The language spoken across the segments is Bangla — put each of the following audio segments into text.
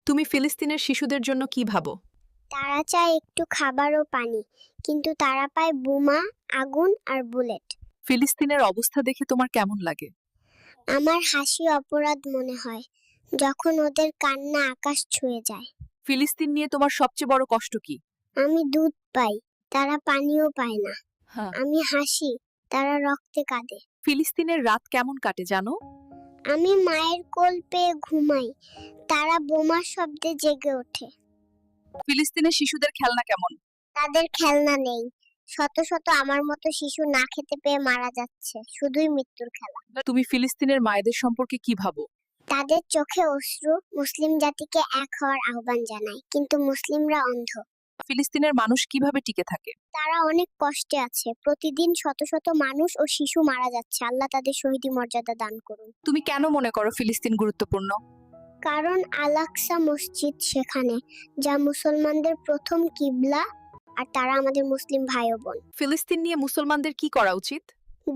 তুমি ফিলিস্তিনের শিশুদের জন্য কি ভাবো? তারা চায় একটু খাবার ও পানি, কিন্তু তারা পায় বোমা, আগুন আর বুলেট। ফিলিস্তিনের অবস্থা দেখে তোমার কেমন লাগে? আমার হাসি অপরাধ মনে হয় যখন ওদের কান্না আকাশ ছুঁয়ে যায়। ফিলিস্তিন নিয়ে তোমার সবচেয়ে বড় কষ্ট কি? আমি দুধ পাই, তারা পানিও পায় না। হ্যাঁ। আমি হাসি, তারা রক্তে কাঁদে। ফিলিস্তিনের রাত কেমন কাটে জানো? আমি মায়ের কোল পেয়ে ঘুমাই, তারা বোমার শব্দে জেগে ওঠে। ফিলিস্তিনের শিশুদের খেলনা কেমন? তাদের খেলনা নেই। শত শত আমার মতো শিশু না খেতে পেয়ে মারা যাচ্ছে, শুধুই মৃত্যুর খেলা। তুমি ফিলিস্তিনের মায়েদের সম্পর্কে কি ভাবো? তাদের চোখে অশ্রু মুসলিম জাতিকে এক হওয়ার আহ্বান জানায়, কিন্তু মুসলিমরা অন্ধ। ফিলিস্তিনের মানুষ কিভাবে টিকে থাকে? তারা অনেক কষ্টে আছে, প্রতিদিন শত শত মানুষ ও শিশু মারা যাচ্ছে। আল্লাহ তাদের শহীদি মর্যাদা দান করুন। তুমি কেন মনে করো ফিলিস্তিন গুরুত্বপূর্ণ? কারণ আল আকসা মসজিদ সেখানে, যা মুসলমানদের প্রথম কিবলা, আর তারা আমাদের মুসলিম ভাই ও বোন। ফিলিস্তিন নিয়ে মুসলমানদের কি করা উচিত?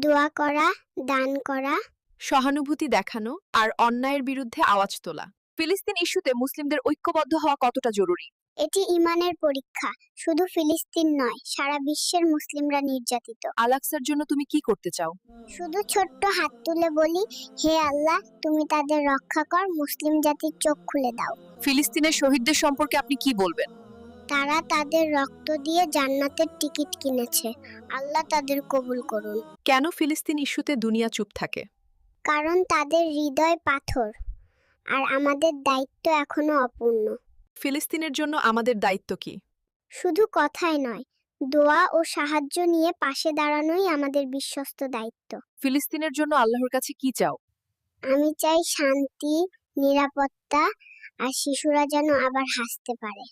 দোয়া করা, দান করা। সহানুভূতি দেখানো আর অন্যায়ের বিরুদ্ধে আওয়াজ তোলা। ফিলিস্তিন ইস্যুতে মুসলিমদের ঐক্যবদ্ধ হওয়া কতটা জরুরি? এটি ঈমানের পরীক্ষা। শুধু ফিলিস্তিন নয়, সারা বিশ্বের মুসলিমরা নির্যাতিত। আল আকসার জন্য তুমি কি করতে চাও? শুধু ছোট্ট হাত তুলে বলি, হে আল্লাহ, তুমি তাদের রক্ষা কর, মুসলিম জাতির চোখ খুলে দাও। ফিলিস্তিনের শহীদদের সম্পর্কে আপনি কি বলবেন? তারা তাদের রক্ত দিয়ে জান্নাতের টিকিট কিনেছে। আল্লাহ তাদের কবুল করুন। কেন ফিলিস্তিন ইস্যুতে দুনিয়া চুপ থাকে? কারণ তাদের হৃদয় পাথর, আর আমাদের দায়িত্ব এখনো অপূর্ণ। ফিলিস্তিনের জন্য আমাদের দায়িত্ব কি? শুধু কথায় নয়, দোয়া ও সাহায্য নিয়ে পাশে দাঁড়ানোই আমাদের বিশ্বস্ত দায়িত্ব। ফিলিস্তিনের জন্য আল্লাহর কাছে কি চাও? আমি চাই শান্তি, নিরাপত্তা, আর শিশুরা যেন আবার হাসতে পারে।